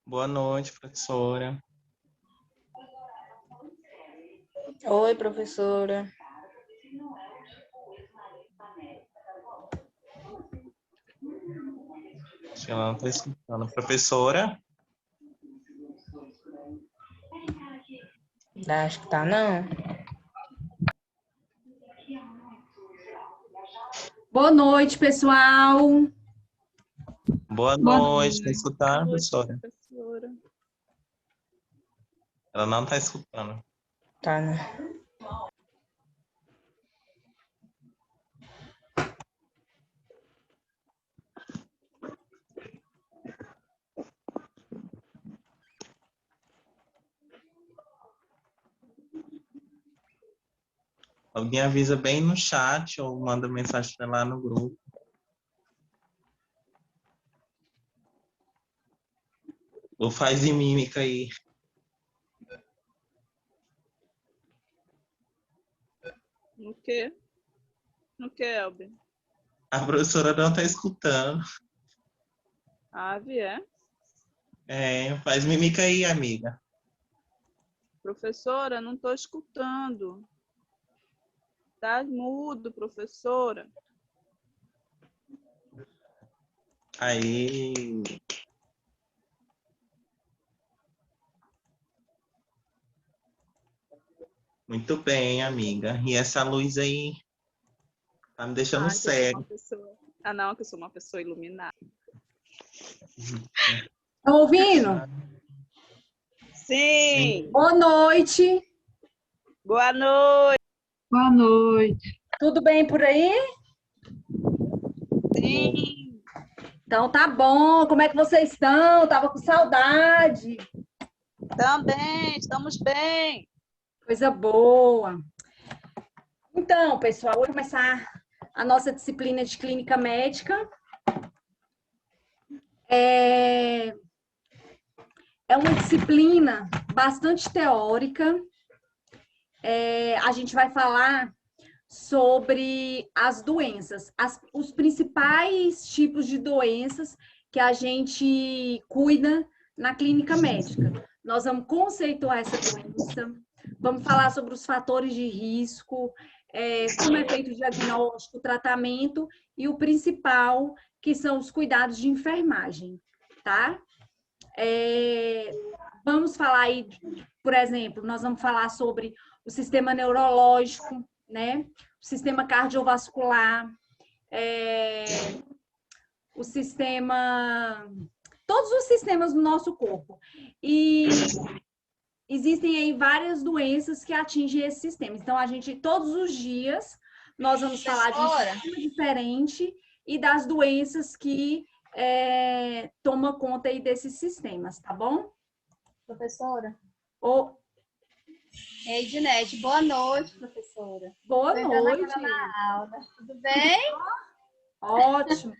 Boa noite, professora. Oi, professora. Acho que ela não está escutando. Professora? Acho que tá, não. Boa noite, pessoal. Boa noite. Está escutando, professora? Ela não está escutando. Tá, né? Alguém avisa bem no chat ou manda mensagem lá no grupo. Ou faz em mímica aí. No quê? No quê, Elber? A professora não está escutando. Ave, é? Faz mímica aí, amiga. Professora, não estou escutando. Tá mudo, professora. Aí. Muito bem, amiga. E essa luz aí tá me deixando Que eu sou cego. uma pessoa... Ah, não, que eu sou uma pessoa iluminada. Estão ouvindo? Sim! Boa noite. Boa noite! Boa noite. Tudo bem por aí? Sim! Então tá bom. Como é que vocês estão? Tava com saudade. Também, estamos bem! Coisa boa. Então, pessoal, vou começar a nossa disciplina de clínica médica. É uma disciplina bastante teórica. A gente vai falar sobre as doenças, os principais tipos de doenças que a gente cuida na clínica médica. Nós vamos conceituar essa doença, vamos falar sobre os fatores de risco, como é feito o diagnóstico, o tratamento e o principal, que são os cuidados de enfermagem, tá? Vamos falar aí, por exemplo, nós vamos falar sobre o sistema neurológico, né? O sistema cardiovascular, o sistema... Todos os sistemas do nosso corpo. E existem aí várias doenças que atingem esse sistema. Então, todos os dias, nós vamos falar de um sistema diferente e das doenças que tomam conta aí desses sistemas, tá bom? Professora? Oh, Ei, Ednete, boa noite, professora. boa noite. Na aula. Tudo bem? Ótimo.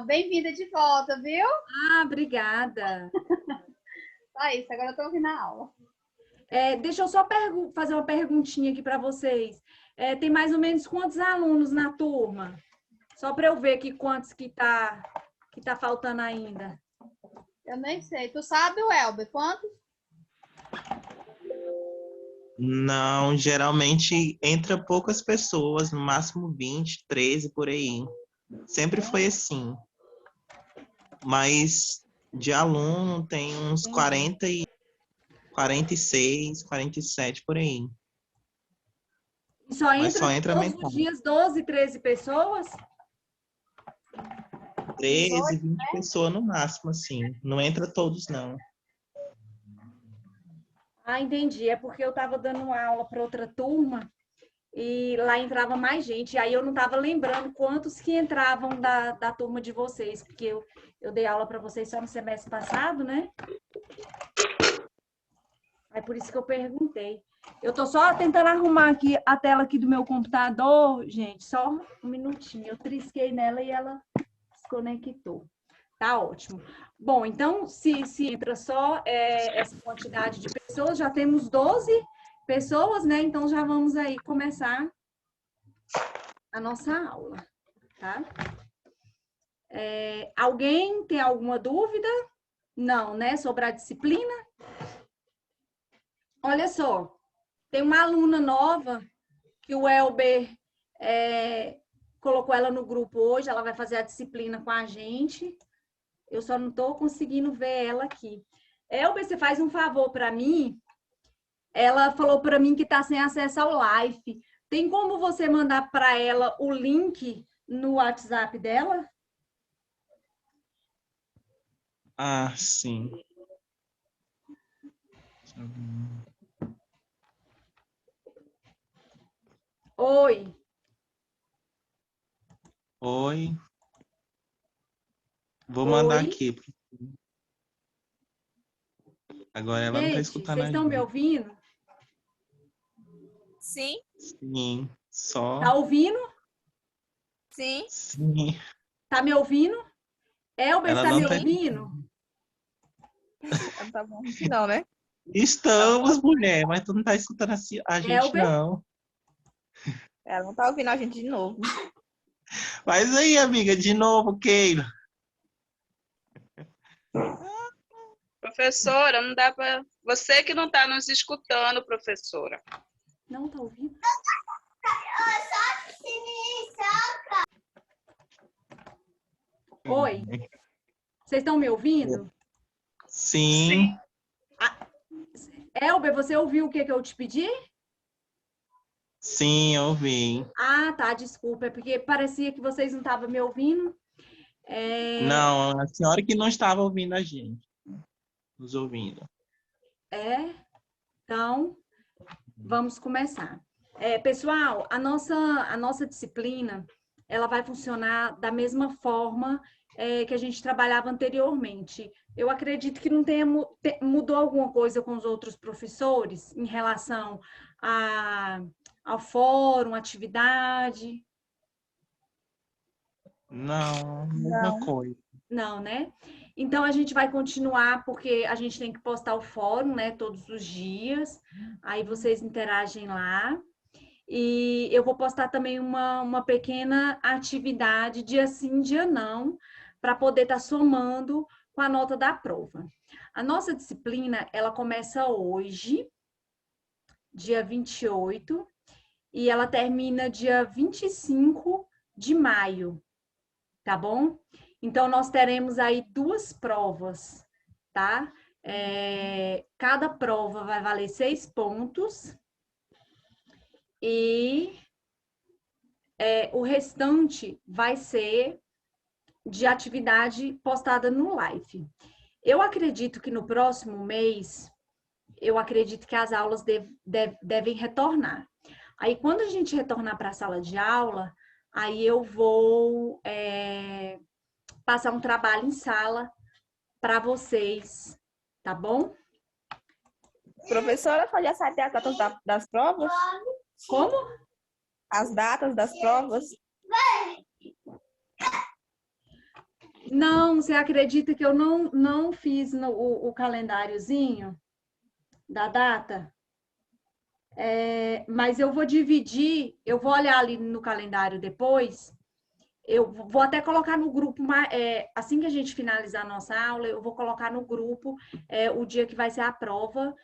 Bem-vinda de volta, viu? Obrigada. Só isso, agora eu tô ouvindo a aula. Deixa eu só fazer uma perguntinha aqui para vocês. Tem mais ou menos quantos alunos na turma? Só para eu ver aqui quantos que tá faltando ainda. Eu nem sei. Tu sabe, Elber, quantos? Não, geralmente entra poucas pessoas, no máximo 20, 13 por aí. Sempre foi assim. Mas de aluno tem uns 40 e 46, 47 por aí. E só Mas só entra entra todos metade. os dias 12, 13 pessoas? 13, 20 pessoas no máximo, assim. Não entra todos, não. Ah, entendi. É porque eu estava dando aula para outra turma e lá entrava mais gente. E aí eu não estava lembrando quantos que entravam da turma de vocês, porque eu dei aula para vocês só no semestre passado, né? É por isso que eu perguntei. Eu tô só tentando arrumar aqui a tela aqui do meu computador, gente, só um minutinho. Eu trisquei nela e ela desconectou. Tá ótimo. Bom, então, se entra só essa quantidade de pessoas, já temos 12 pessoas, né? Então, já vamos aí começar a nossa aula, tá? Alguém tem alguma dúvida? Não, né? Sobre a disciplina? Olha só, tem uma aluna nova que o Elber colocou ela no grupo hoje, ela vai fazer a disciplina com a gente. Eu só não estou conseguindo ver ela aqui. Elber, você faz um favor para mim? Ela falou para mim que está sem acesso ao live. Tem como você mandar para ela o link no WhatsApp dela? Ah, sim. Oi. Oi. Vou mandar Oi. aqui. Agora ela não tá Gente, escutando vocês a estão me gente. ouvindo? Sim, Sim, só. Tá ouvindo? sim. Sim. Tá me ouvindo? Elber, Ela está não me tá. ouvindo? Não tá bom não, né? Estamos, mulher, mas tu não tá escutando a gente, Elber? não. Ela não tá ouvindo a gente de novo. Mas aí, amiga, de novo, Keila. Professora, não dá para. Você que não está nos escutando, professora. Não tá ouvindo? Oi. Vocês estão me ouvindo? Sim. Elber, você ouviu o que eu te pedi? Sim, eu ouvi. Ah, tá, desculpa, é porque parecia que vocês não estavam me ouvindo. Não, a senhora que não estava ouvindo a gente. Nos ouvindo. Então, vamos começar. Pessoal, a nossa disciplina, ela vai funcionar da mesma forma que a gente trabalhava anteriormente. Eu acredito que não tenha mudou alguma coisa com os outros professores em relação ao fórum, atividade. Não, mesma coisa. Não, né? Então a gente vai continuar porque a gente tem que postar o fórum, né, todos os dias. Aí vocês interagem lá. E eu vou postar também uma pequena atividade, dia sim, dia não, para poder estar somando com a nota da prova. A nossa disciplina, ela começa hoje, dia 28, e ela termina dia 25 de maio, tá bom? Então, nós teremos aí 2 provas, tá? Cada prova vai valer 6 pontos. E o restante vai ser de atividade postada no live. Eu acredito que no próximo mês, eu acredito que as aulas devem retornar. Aí, quando a gente retornar para a sala de aula, aí eu vou passar um trabalho em sala para vocês, tá bom? Professora, pode saber as datas das provas? Como? As datas das provas? Não, você acredita que eu não fiz o calendáriozinho da data? Mas eu vou dividir, eu vou olhar ali no calendário depois, eu vou até colocar no grupo, assim que a gente finalizar a nossa aula, eu vou colocar no grupo o dia que vai ser a prova,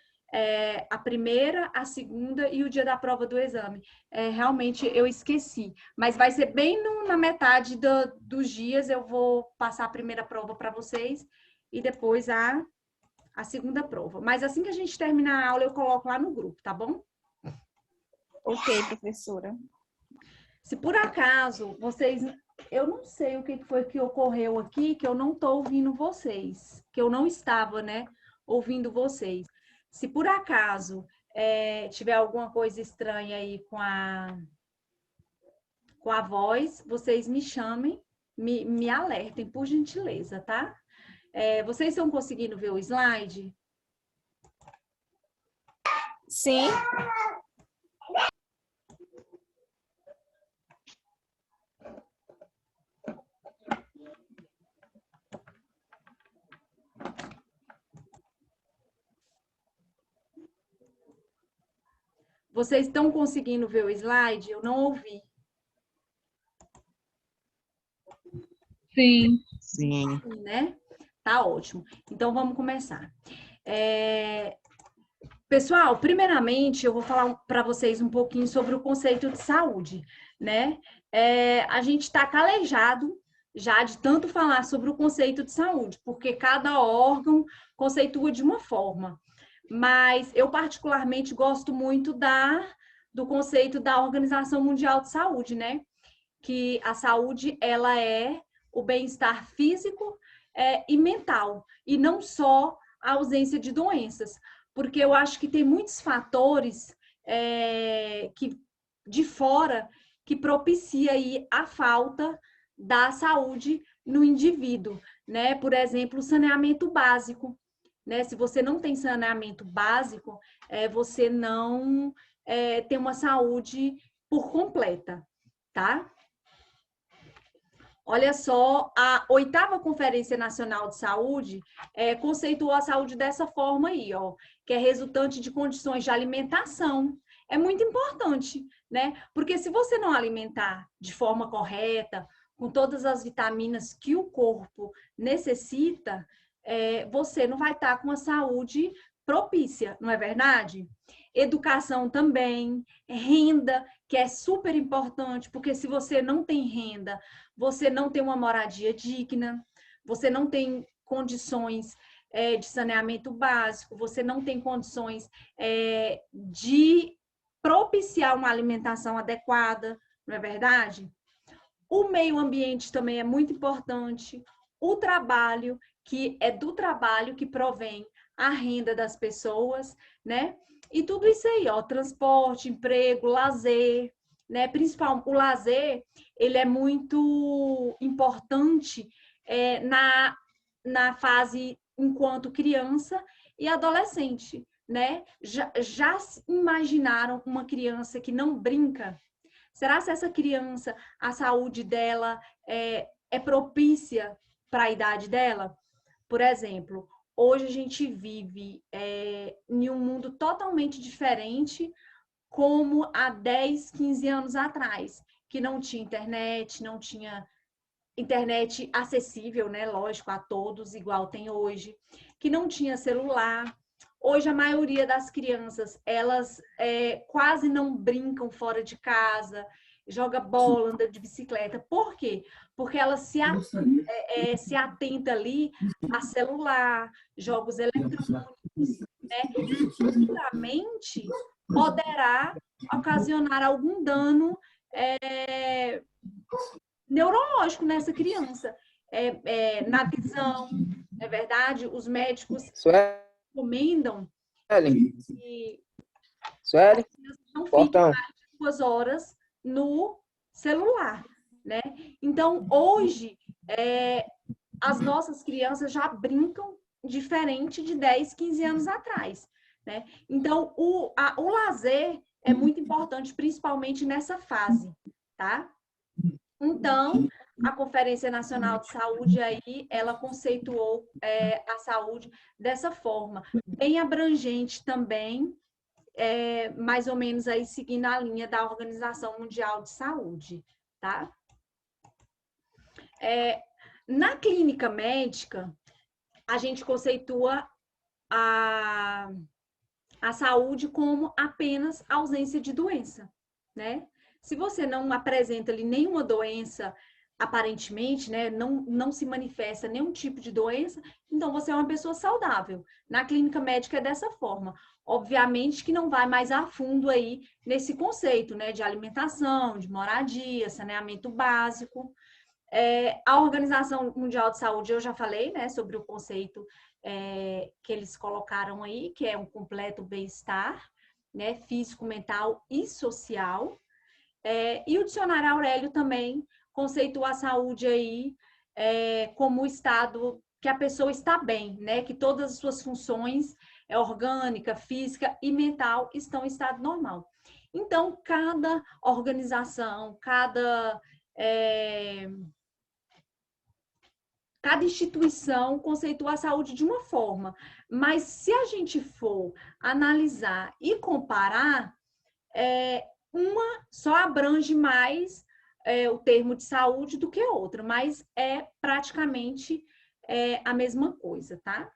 a primeira, a segunda e o dia da prova do exame. Realmente eu esqueci, mas vai ser bem na metade dos dias, eu vou passar a primeira prova para vocês e depois a segunda prova. Mas assim que a gente terminar a aula, eu coloco lá no grupo, tá bom? Ok, professora. Se por acaso vocês... Eu não sei o que foi que ocorreu aqui, que eu não estou ouvindo vocês. Que eu não estava, né, ouvindo vocês. Se por acaso tiver alguma coisa estranha aí com a voz, vocês me chamem, me alertem, por gentileza, tá? Vocês estão conseguindo ver o slide? Sim. Vocês estão conseguindo ver o slide? Eu não ouvi. Sim. Sim. Sim, né? Tá ótimo. Então, vamos começar. Pessoal, primeiramente, eu vou falar para vocês um pouquinho sobre o conceito de saúde, né? A gente está calejado já de tanto falar sobre o conceito de saúde, porque cada órgão conceitua de uma forma. Mas eu particularmente gosto muito do conceito da Organização Mundial de Saúde, né? Que a saúde, ela é o bem-estar físico e mental, e não só a ausência de doenças, porque eu acho que tem muitos fatores de fora que propicia aí a falta da saúde no indivíduo, né? Por exemplo, o saneamento básico, né? Se você não tem saneamento básico, você não tem uma saúde por completa, tá? Olha só, a 8ª Conferência Nacional de Saúde conceituou a saúde dessa forma aí, ó, que é resultante de condições de alimentação. É muito importante, né? Porque se você não alimentar de forma correta, com todas as vitaminas que o corpo necessita, você não vai estar com uma saúde propícia, não é verdade? Educação também, renda, que é super importante, porque se você não tem renda, você não tem uma moradia digna, você não tem condições de saneamento básico, você não tem condições de propiciar uma alimentação adequada, não é verdade? O meio ambiente também é muito importante, o trabalho, que é do trabalho que provém a renda das pessoas, né? E tudo isso aí, ó, transporte, emprego, lazer, né? Principalmente o lazer, ele é muito importante na fase enquanto criança e adolescente, né? Já imaginaram uma criança que não brinca? Será que essa criança, a saúde dela é propícia para a idade dela? Por exemplo, hoje a gente vive em um mundo totalmente diferente como há 10, 15 anos atrás, que não tinha internet acessível, né? Lógico, a todos, igual tem hoje, que não tinha celular. Hoje, a maioria das crianças, elas quase não brincam fora de casa, joga bola, anda de bicicleta. Por quê? Porque elas se atenta ali a celular, jogos eletrônicos, né? Futuramente, poderá ocasionar algum dano neurológico nessa criança, na visão, não é verdade? Os médicos recomendam que Sueli, não fiquem portão. mais de 2 horas no celular, né? Então, hoje, as nossas crianças já brincam diferente de 10, 15 anos atrás, né? Então, o lazer é muito importante, principalmente nessa fase, tá? Então, a Conferência Nacional de Saúde aí, ela conceituou a saúde dessa forma, bem abrangente também, mais ou menos aí seguindo a linha da Organização Mundial de Saúde, tá? Na clínica médica, a gente conceitua a saúde como apenas ausência de doença, né? Se você não apresenta ali nenhuma doença, aparentemente, né, não se manifesta nenhum tipo de doença, então você é uma pessoa saudável. Na clínica médica é dessa forma. Obviamente que não vai mais a fundo aí nesse conceito, né, de alimentação, de moradia, saneamento básico. A Organização Mundial de Saúde, eu já falei, né, sobre o conceito que eles colocaram aí, que é um completo bem-estar, né? Físico, mental e social. E o dicionário Aurélio também conceitua a saúde aí como o estado que a pessoa está bem, né? Que todas as suas funções orgânica, física e mental estão em estado normal. Então, cada organização, cada instituição conceitua a saúde de uma forma, mas se a gente for analisar e comparar, uma só abrange mais o termo de saúde do que a outra, mas é praticamente a mesma coisa, tá?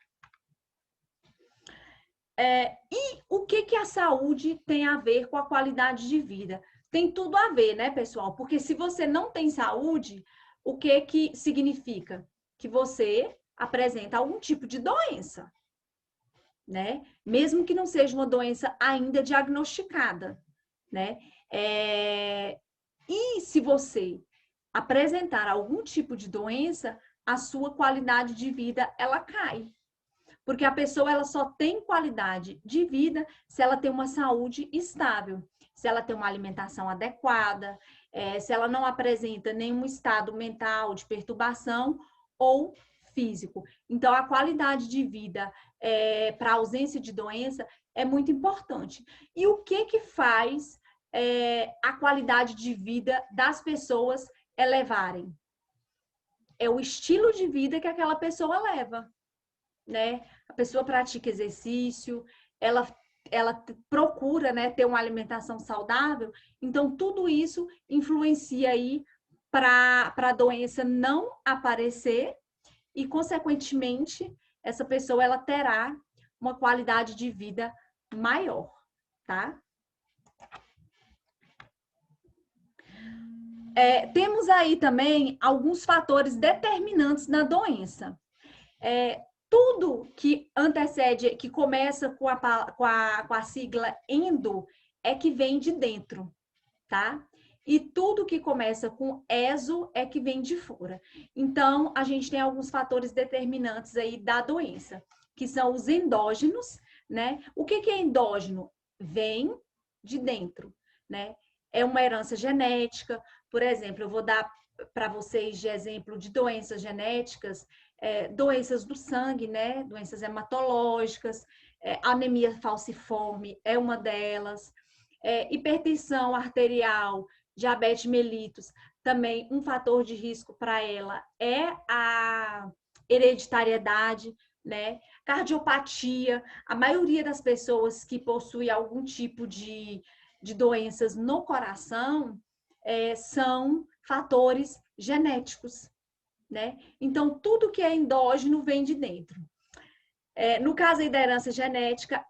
E o que a saúde tem a ver com a qualidade de vida? Tem tudo a ver, né, pessoal? Porque se você não tem saúde, o que significa? Que você apresenta algum tipo de doença, né? Mesmo que não seja uma doença ainda diagnosticada, né? E se você apresentar algum tipo de doença, a sua qualidade de vida, ela cai. Porque a pessoa, ela só tem qualidade de vida se ela tem uma saúde estável, se ela tem uma alimentação adequada, se ela não apresenta nenhum estado mental de perturbação ou físico. Então, a qualidade de vida para a ausência de doença é muito importante. E o que faz a qualidade de vida das pessoas elevarem? É o estilo de vida que aquela pessoa leva, né? A pessoa pratica exercício, ela procura, né, ter uma alimentação saudável, então tudo isso influencia aí para a doença não aparecer e, consequentemente, essa pessoa ela terá uma qualidade de vida maior, tá? Temos aí também alguns fatores determinantes na doença. Tudo que antecede, que começa com a sigla endo, é que vem de dentro, tá? E tudo que começa com exo é que vem de fora. Então, a gente tem alguns fatores determinantes aí da doença, que são os endógenos, né? O que é endógeno? Vem de dentro, né? É uma herança genética. Por exemplo, eu vou dar para vocês de exemplo de doenças genéticas, doenças do sangue, né? Doenças hematológicas, anemia falciforme é uma delas, hipertensão arterial, diabetes mellitus, também um fator de risco para ela é a hereditariedade, né? Cardiopatia, a maioria das pessoas que possuem algum tipo de doenças no coração são fatores genéticos, né? Então, tudo que é endógeno vem de dentro. No caso aí da herança genética,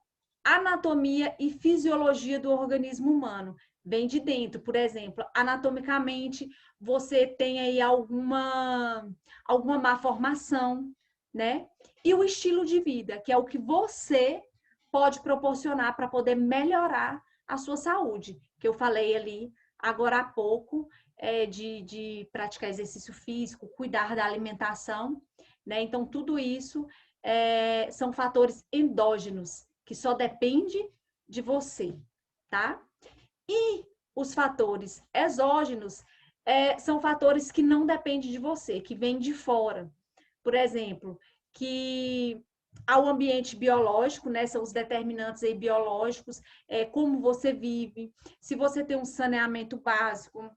anatomia e fisiologia do organismo humano vem de dentro. Por exemplo, anatomicamente, você tem aí alguma má formação, né? E o estilo de vida, que é o que você pode proporcionar para poder melhorar a sua saúde, que eu falei ali agora há pouco, de praticar exercício físico, cuidar da alimentação, né? Então, tudo isso são fatores endógenos, que só depende de você, tá? E os fatores exógenos são fatores que não dependem de você, que vêm de fora. Por exemplo, que ao ambiente biológico, né? São os determinantes aí biológicos, como você vive, se você tem um saneamento básico,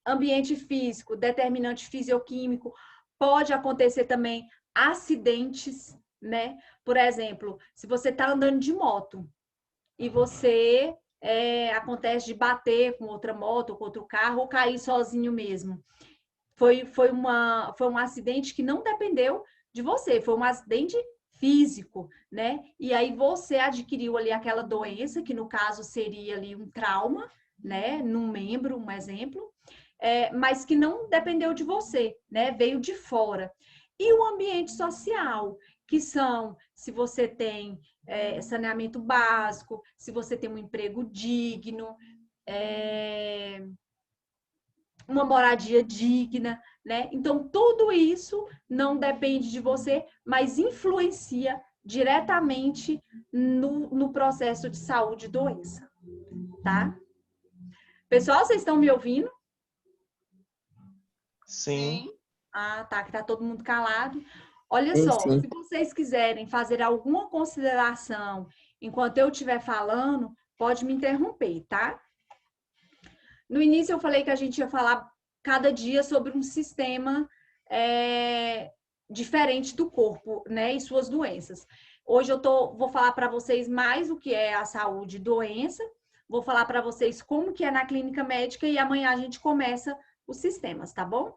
ambiente físico, determinante fisioquímico, pode acontecer também acidentes, né? Por exemplo, se você está andando de moto e você acontece de bater com outra moto, com outro carro, ou cair sozinho mesmo. Foi um acidente que não dependeu de você, foi um acidente físico, né? E aí você adquiriu ali aquela doença, que no caso seria ali um trauma, né? Num membro, um exemplo, mas que não dependeu de você, né? Veio de fora. E o ambiente social, que são, se você tem saneamento básico, se você tem um emprego digno, uma moradia digna, né? Então, tudo isso não depende de você, mas influencia diretamente no processo de saúde e doença, tá? Pessoal, vocês estão me ouvindo? Sim. Ah, tá, que tá todo mundo calado. Olha Sim, só, sim. se vocês quiserem fazer alguma consideração enquanto eu estiver falando, pode me interromper, tá? No início eu falei que a gente ia falar cada dia sobre um sistema diferente do corpo, né, e suas doenças. Hoje vou falar para vocês mais o que é a saúde e doença, vou falar para vocês como que é na clínica médica e amanhã a gente começa os sistemas, tá bom?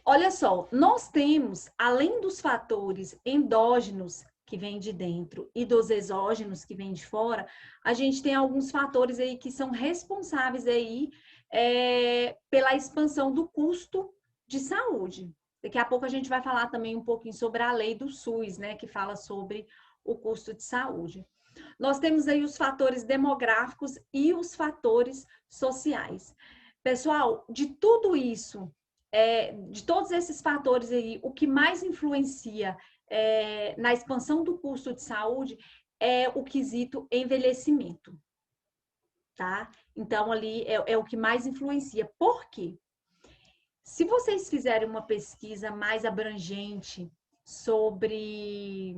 Olha só, nós temos, além dos fatores endógenos que vêm de dentro e dos exógenos que vêm de fora, a gente tem alguns fatores aí que são responsáveis aí pela expansão do custo de saúde. Daqui a pouco a gente vai falar também um pouquinho sobre a lei do SUS, né, que fala sobre o custo de saúde. Nós temos aí os fatores demográficos e os fatores sociais. Pessoal, de tudo isso, de todos esses fatores aí, o que mais influencia na expansão do custo de saúde é o quesito envelhecimento, tá? Então, ali é o que mais influencia. Por quê? Se vocês fizerem uma pesquisa mais abrangente sobre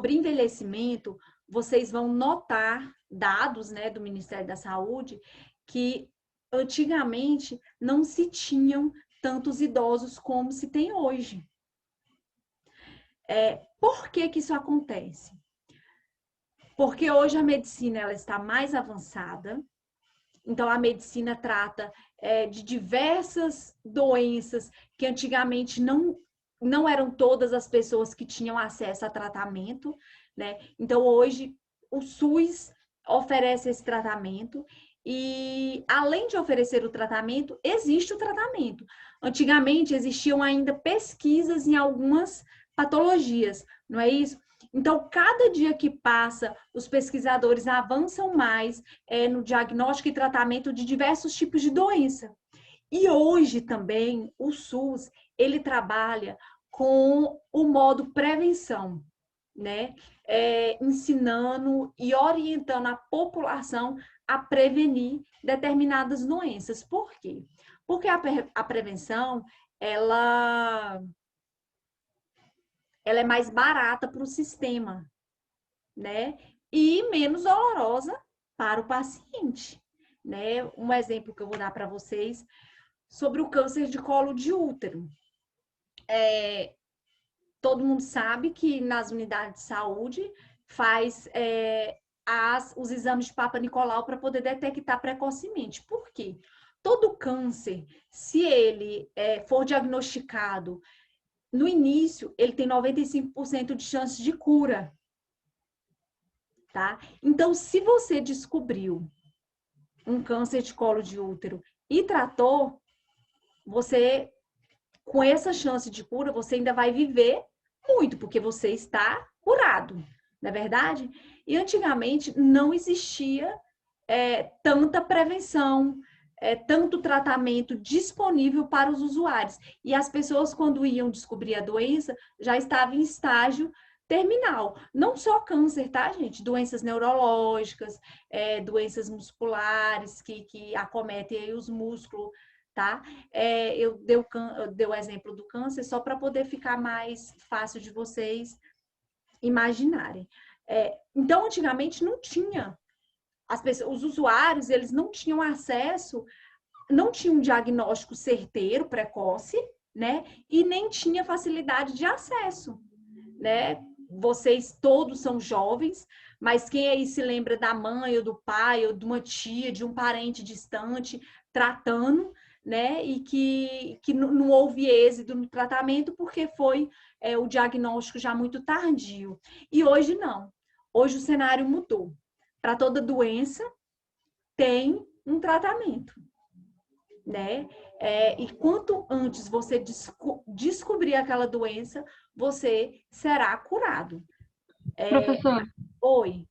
envelhecimento, vocês vão notar dados, né, do Ministério da Saúde que antigamente não se tinham tantos idosos como se tem hoje. Por que que isso acontece? Porque hoje a medicina ela está mais avançada, então a medicina trata de diversas doenças que antigamente não eram todas as pessoas que tinham acesso a tratamento, né? Então hoje o SUS oferece esse tratamento e, além de oferecer o tratamento, existe o tratamento. Antigamente, existiam ainda pesquisas em algumas patologias, não é isso? Então, cada dia que passa, os pesquisadores avançam mais no diagnóstico e tratamento de diversos tipos de doença. E hoje também, o SUS, ele trabalha com o modo prevenção, né? Ensinando e orientando a população a prevenir determinadas doenças. Por quê? Porque a prevenção, ela é mais barata para o sistema, né? E menos dolorosa para o paciente, né? Um exemplo que eu vou dar para vocês sobre o câncer de colo de útero. Todo mundo sabe que nas unidades de saúde faz os exames de Papa Nicolau para poder detectar precocemente. Por quê? Todo câncer, se ele for diagnosticado no início, ele tem 95% de chance de cura, tá? Então, se você descobriu um câncer de colo de útero e tratou, você, com essa chance de cura, você ainda vai viver muito, porque você está curado, não é verdade? E antigamente não existia tanta prevenção, tanto tratamento disponível para os usuários. E as pessoas, quando iam descobrir a doença, já estavam em estágio terminal. Não só câncer, tá, gente? Doenças neurológicas, doenças musculares que acometem aí os músculos, tá? Eu dei o exemplo do câncer só para poder ficar mais fácil de vocês imaginarem. Então, antigamente não tinha. Os usuários, eles não tinham acesso, não tinham um diagnóstico certeiro, precoce, né? E nem tinha facilidade de acesso, né? Vocês todos são jovens, mas quem aí se lembra da mãe ou do pai ou de uma tia, de um parente distante, tratando, né? E que não houve êxito no tratamento porque foi o diagnóstico já muito tardio. E hoje não. Hoje o cenário mudou. Para toda doença tem um tratamento, né? E quanto antes você descobrir aquela doença, você será curado. Professor, Oi.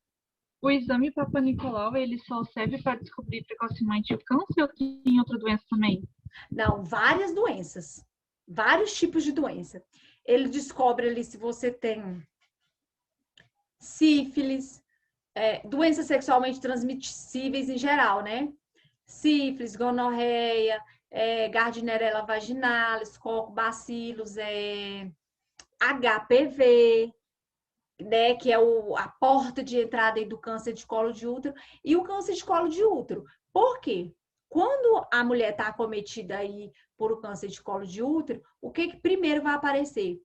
o exame Papa Nicolau, ele só serve para descobrir precocemente o câncer ou tem outra doença também? Não, várias doenças. vários tipos de doença. Ele descobre ali se você tem sífilis, doenças sexualmente transmissíveis em geral, né? Sífilis, gonorreia, Gardnerella vaginalis, Coccobacillus, HPV, né, que é a porta de entrada aí do câncer de colo de útero, e o câncer de colo de útero. Por quê? Quando a mulher está acometida aí por o câncer de colo de útero, o que primeiro vai aparecer?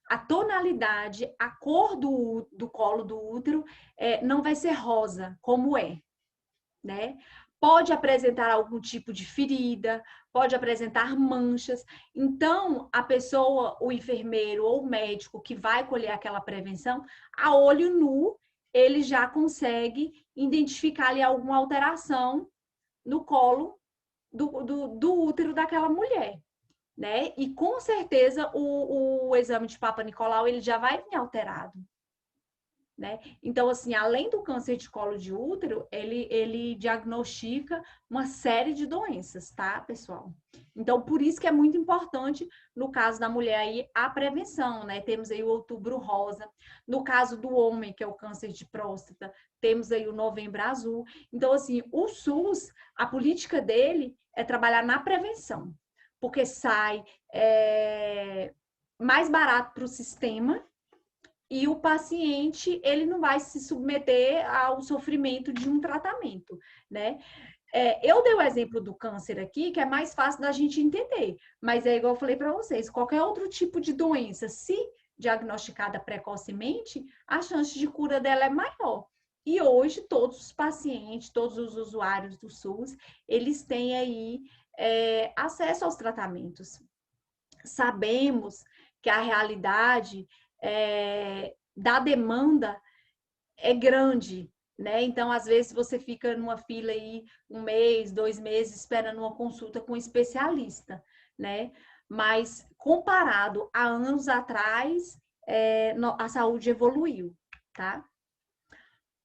A tonalidade, a cor do colo do útero não vai ser rosa, como né? Pode apresentar algum tipo de ferida, pode apresentar manchas. Então, a pessoa, o enfermeiro ou o médico que vai colher aquela prevenção, a olho nu, ele já consegue identificar ali alguma alteração no colo do útero daquela mulher, né? E com certeza o exame de Papa Nicolau ele já vai vir alterado, né? Então, assim, além do câncer de colo de útero, ele diagnostica uma série de doenças, tá, pessoal? Então, por isso que é muito importante, no caso da mulher aí, a prevenção, né? Temos aí o Outubro Rosa. No caso do homem, que é o câncer de próstata, temos aí o Novembro Azul. Então, assim, o SUS, a política dele é trabalhar na prevenção, porque sai mais barato para o sistema, e o paciente, ele não vai se submeter ao sofrimento de um tratamento, né? Eu dei o exemplo do câncer aqui, que é mais fácil da gente entender, mas é igual eu falei para vocês, qualquer outro tipo de doença, se diagnosticada precocemente, a chance de cura dela é maior. E hoje, todos os pacientes, todos os usuários do SUS, eles têm aí acesso aos tratamentos. Sabemos que a realidade da demanda é grande, né? Então, às vezes, você fica numa fila aí 1 mês, 2 meses, esperando uma consulta com um especialista, né? Mas, comparado a anos atrás, a saúde evoluiu, tá?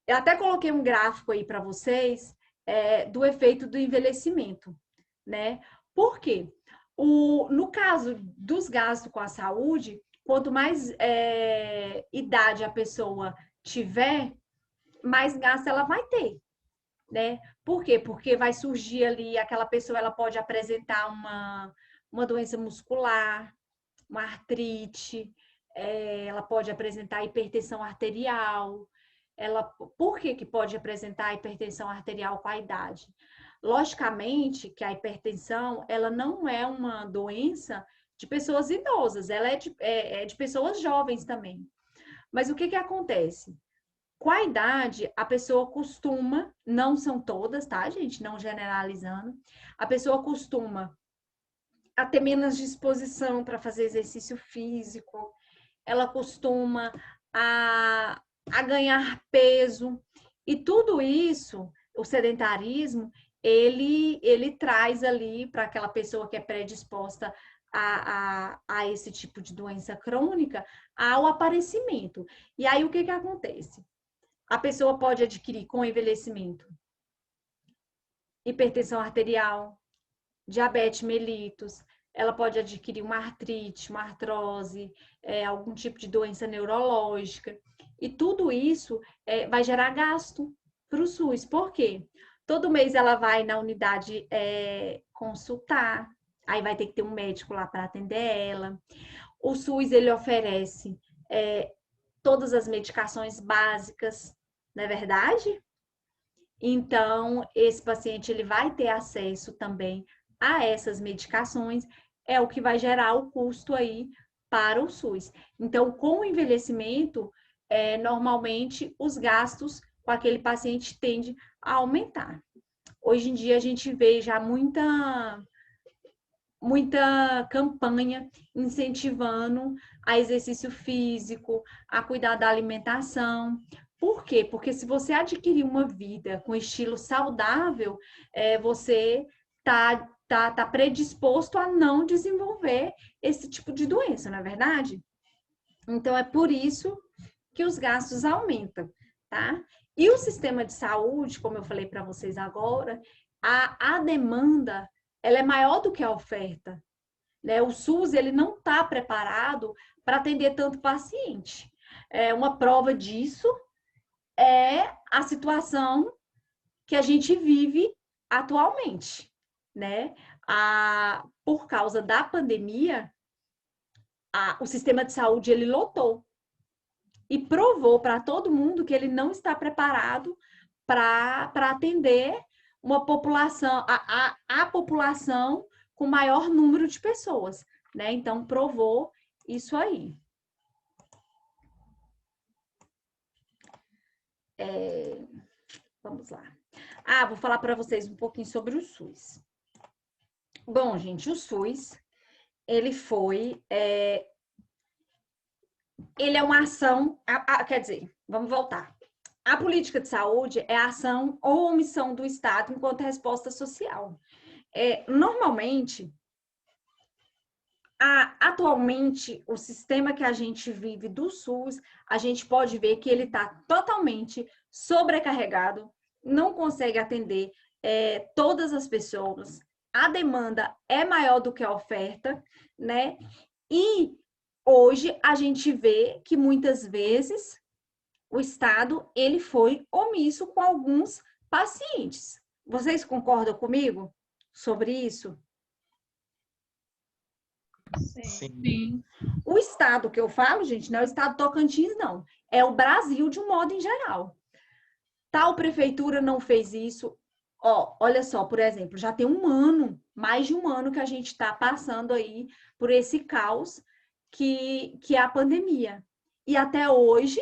Eu até coloquei um gráfico aí para vocês do efeito do envelhecimento, né? Por quê? No caso dos gastos com a saúde, quanto mais idade a pessoa tiver, mais gasto ela vai ter, né? Por quê? Porque vai surgir ali, aquela pessoa ela pode apresentar uma doença muscular, uma artrite, ela pode apresentar hipertensão arterial. Por que pode apresentar hipertensão arterial com a idade? Logicamente que a hipertensão, ela não é uma doença de pessoas idosas, ela é de pessoas jovens também. Mas o que acontece? Com a idade, a pessoa costuma, não são todas, tá, gente? Não generalizando, a pessoa costuma a ter menos disposição para fazer exercício físico, ela costuma a ganhar peso, e tudo isso, o sedentarismo, ele traz ali para aquela pessoa que é predisposta a esse tipo de doença crônica, ao aparecimento. E aí, o que acontece? A pessoa pode adquirir com o envelhecimento hipertensão arterial, diabetes mellitus, ela pode adquirir uma artrite, uma artrose, algum tipo de doença neurológica. E tudo isso vai gerar gasto para o SUS. Por quê? Todo mês ela vai na unidade consultar, aí vai ter que ter um médico lá para atender ela. O SUS, ele oferece todas as medicações básicas, não é verdade? Então, esse paciente, ele vai ter acesso também a essas medicações, é o que vai gerar o custo aí para o SUS. Então, com o envelhecimento, normalmente os gastos com aquele paciente tendem a aumentar. Hoje em dia, a gente vê já muita campanha incentivando a exercício físico, a cuidar da alimentação. Por quê? Porque se você adquirir uma vida com estilo saudável, você tá predisposto a não desenvolver esse tipo de doença, não é verdade? Então, é por isso que os gastos aumentam, tá? E o sistema de saúde, como eu falei para vocês agora, a demanda, ela é maior do que a oferta. né? O SUS, ele não está preparado para atender tanto paciente. Uma prova disso é a situação que a gente vive atualmente, né? Por causa da pandemia, o sistema de saúde ele lotou e provou para todo mundo que ele não está preparado para atender uma população, a população com maior número de pessoas, né? Então, provou isso aí. Vamos lá. Vou falar para vocês um pouquinho sobre o SUS. Bom, gente, o SUS, ele foi... ele é uma ação... quer dizer, vamos voltar. A política de saúde é a ação ou omissão do Estado enquanto resposta social. Normalmente, atualmente, o sistema que a gente vive do SUS, a gente pode ver que ele está totalmente sobrecarregado, não consegue atender todas as pessoas, a demanda é maior do que a oferta, né? E hoje a gente vê que muitas vezes o Estado ele foi omisso com alguns pacientes. Vocês concordam comigo sobre isso? Sim. O Estado que eu falo, gente, não é o Estado Tocantins, não. É o Brasil de um modo em geral. Tal prefeitura não fez isso. Olha só, por exemplo, já tem mais de um ano que a gente está passando aí por esse caos que é a pandemia. E até hoje,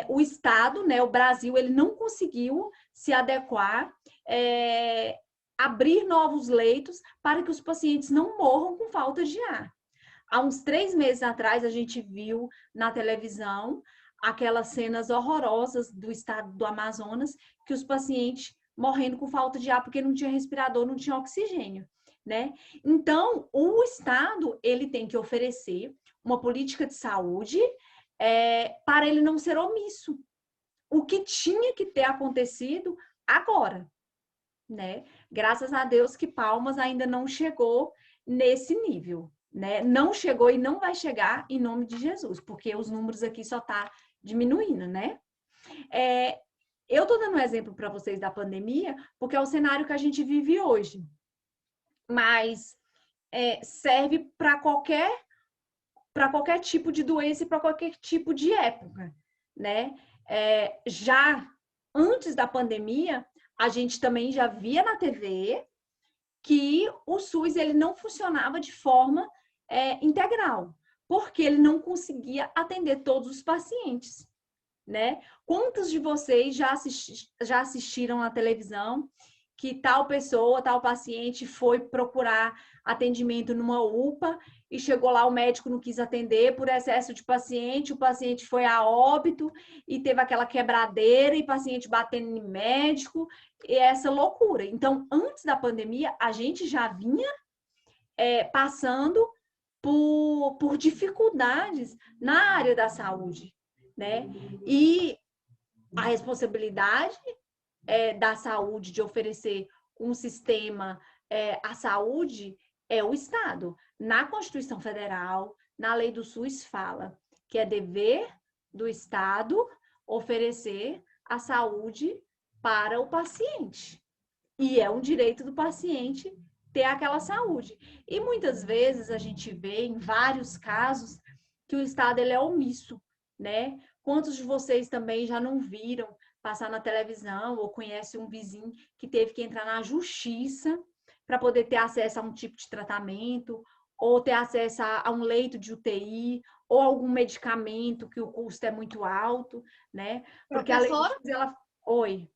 o Estado, né, o Brasil, ele não conseguiu se adequar, abrir novos leitos para que os pacientes não morram com falta de ar. Há uns 3 meses atrás, a gente viu na televisão aquelas cenas horrorosas do estado do Amazonas, que os pacientes morrendo com falta de ar porque não tinha respirador, não tinha oxigênio, né? Então, o Estado, ele tem que oferecer uma política de saúde para ele não ser omisso. O que tinha que ter acontecido agora, né? Graças a Deus que Palmas ainda não chegou nesse nível, né? Não chegou e não vai chegar em nome de Jesus, porque os números aqui só tá diminuindo, né? Eu tô dando um exemplo para vocês da pandemia, porque é o cenário que a gente vive hoje. Mas serve para qualquer tipo de doença e para qualquer tipo de época, né? Já antes da pandemia, a gente também já via na TV que o SUS ele não funcionava de forma integral, porque ele não conseguia atender todos os pacientes, né? Quantos de vocês já assistiram na televisão que tal pessoa, tal paciente foi procurar atendimento numa UPA e chegou lá, o médico não quis atender por excesso de paciente, o paciente foi a óbito e teve aquela quebradeira e paciente batendo em médico, e essa loucura. Então, antes da pandemia, a gente já vinha passando por dificuldades na área da saúde, né? E a responsabilidade da saúde, de oferecer um sistema à saúde, é o Estado. Na Constituição Federal, na lei do SUS, fala que é dever do Estado oferecer a saúde para o paciente. E é um direito do paciente ter aquela saúde. E muitas vezes a gente vê, em vários casos, que o Estado ele é omisso, né? Quantos de vocês também já não viram passar na televisão ou conhece um vizinho que teve que entrar na justiça para poder ter acesso a um tipo de tratamento, ou ter acesso a um leito de UTI, ou algum medicamento que o custo é muito alto, né? Porque a lei do SUS, ela... Oi.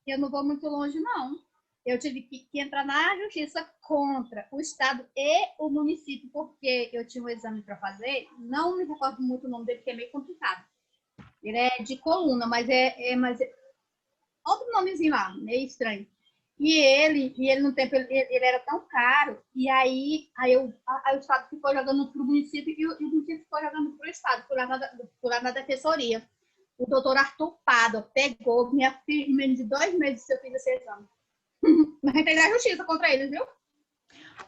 Eu não vou muito longe, não. Eu tive que entrar na justiça contra o Estado e o município, porque eu tinha um exame para fazer, não me recordo muito o nome dele, porque é meio complicado. Ele é de coluna, mas outro nomezinho lá, meio estranho. E ele no tempo, ele era tão caro, e aí o Estado ficou jogando para o município e o município ficou jogando para o Estado, por lá na defensoria. O doutor Arthur Pado pegou minha filha, em menos de 2 meses, eu fiz esse exame. Mas entrei na justiça contra eles, viu?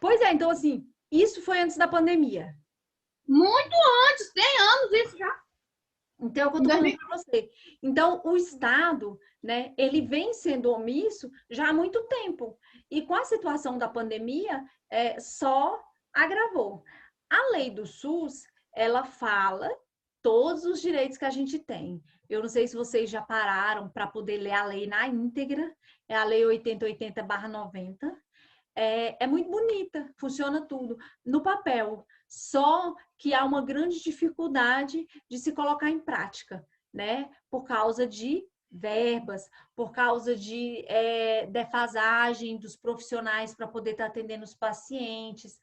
Pois é, então assim, isso foi antes da pandemia. Muito antes, tem anos isso já. Então, é o que eu tô falando para você. Então, o Estado, né, ele vem sendo omisso já há muito tempo. E com a situação da pandemia, só agravou. A lei do SUS, ela fala todos os direitos que a gente tem. Eu não sei se vocês já pararam para poder ler a lei na íntegra. É a lei 8080/90. É muito bonita, funciona tudo no papel. Só que há uma grande dificuldade de se colocar em prática, né? Por causa de verbas, por causa de defasagem dos profissionais para poder estar atendendo os pacientes,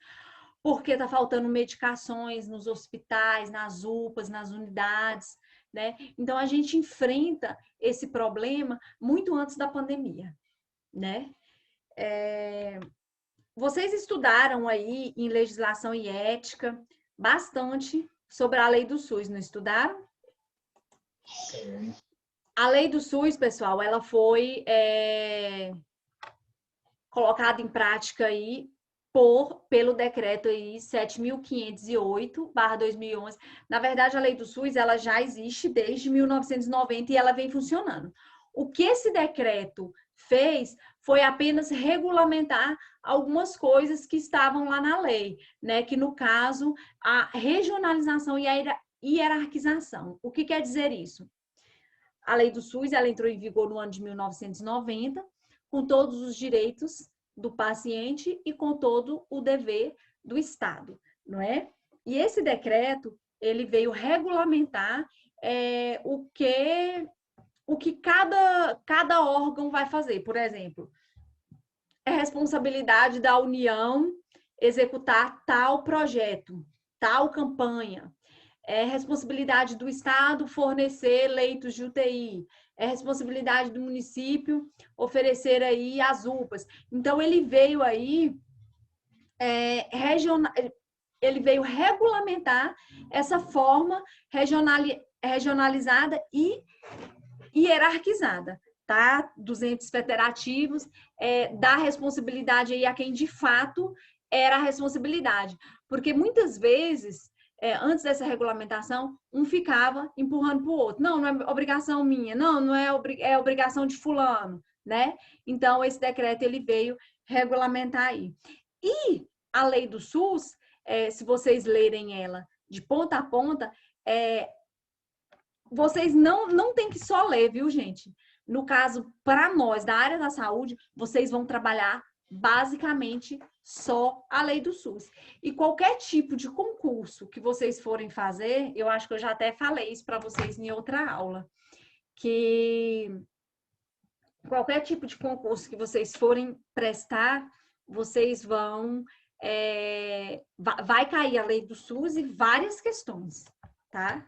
porque está faltando medicações nos hospitais, nas UPAs, nas unidades, né? Então, a gente enfrenta esse problema muito antes da pandemia, né? Vocês estudaram aí em legislação e ética bastante sobre a lei do SUS, não estudaram? A lei do SUS, pessoal, ela foi colocada em prática aí pelo decreto aí 7.508/2011. Na verdade, a lei do SUS ela já existe desde 1990 e ela vem funcionando. O que esse decreto fez foi apenas regulamentar algumas coisas que estavam lá na lei, né? Que no caso, a regionalização e a hierarquização. O que quer dizer isso? A lei do SUS, ela entrou em vigor no ano de 1990, com todos os direitos do paciente e com todo o dever do Estado, não é? E esse decreto, ele veio regulamentar o que cada órgão vai fazer. Por exemplo, é responsabilidade da União executar tal projeto, tal campanha. É responsabilidade do Estado fornecer leitos de UTI. É responsabilidade do município oferecer aí as UPAs. Então, ele veio aí ele veio regulamentar essa forma regionalizada e hierarquizada, tá? Dos entes federativos, dá responsabilidade aí a quem de fato era a responsabilidade. Porque muitas vezes, antes dessa regulamentação, um ficava empurrando para o outro. Não, não é obrigação minha, não é obrigação de fulano, né? Então, esse decreto, ele veio regulamentar aí. E a lei do SUS, se vocês lerem ela de ponta a ponta, vocês não tem que só ler, viu, gente? No caso, para nós, da área da saúde, vocês vão trabalhar basicamente só a lei do SUS. E qualquer tipo de concurso que vocês forem fazer, eu acho que eu já até falei isso para vocês em outra aula, que qualquer tipo de concurso que vocês forem prestar, vocês vão... vai cair a lei do SUS e várias questões, tá?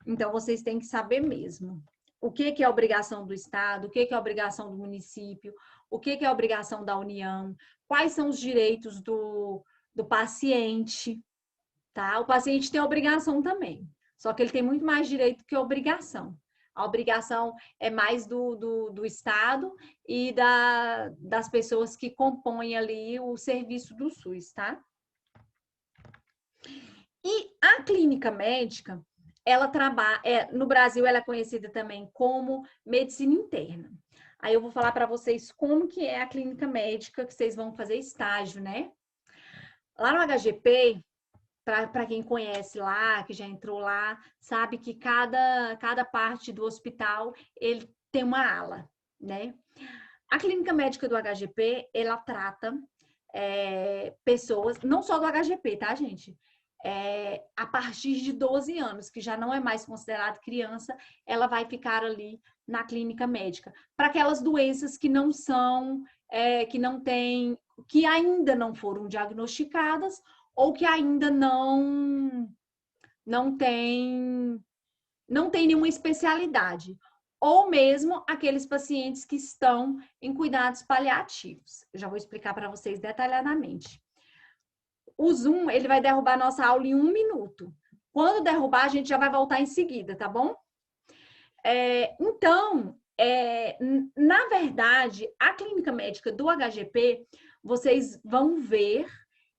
Então, vocês têm que saber mesmo o que é obrigação do Estado, o que é obrigação do município, o que é obrigação da União, quais são os direitos do paciente, tá? O paciente tem obrigação também, só que ele tem muito mais direito que obrigação. A obrigação é mais do Estado e das pessoas que compõem ali o serviço do SUS, tá? E a clínica médica, ela trabalha, no Brasil ela é conhecida também como medicina interna. Aí eu vou falar para vocês como que é a clínica médica, que vocês vão fazer estágio, né? Lá no HGP, para quem conhece lá, que já entrou lá, sabe que cada parte do hospital, ele tem uma ala, né? A clínica médica do HGP, ela trata pessoas, não só do HGP, tá, gente? A partir de 12 anos, que já não é mais considerado criança, ela vai ficar ali na clínica médica. Para aquelas doenças que não são, que não têm, que ainda não foram diagnosticadas ou que ainda não tem nenhuma especialidade. Ou mesmo aqueles pacientes que estão em cuidados paliativos. Eu já vou explicar para vocês detalhadamente. O Zoom, ele vai derrubar a nossa aula em 1 minuto. Quando derrubar, a gente já vai voltar em seguida, tá bom? Então, na verdade, a clínica médica do HGP, vocês vão ver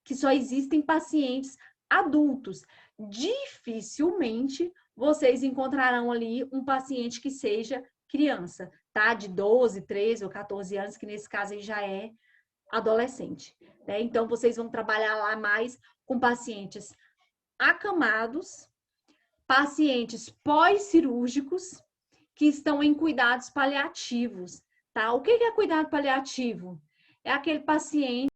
que só existem pacientes adultos. Dificilmente vocês encontrarão ali um paciente que seja criança, tá? De 12, 13 ou 14 anos, que nesse caso aí já é adolescente, né? Então, vocês vão trabalhar lá mais com pacientes acamados, pacientes pós-cirúrgicos que estão em cuidados paliativos, tá? O que é cuidado paliativo? É aquele paciente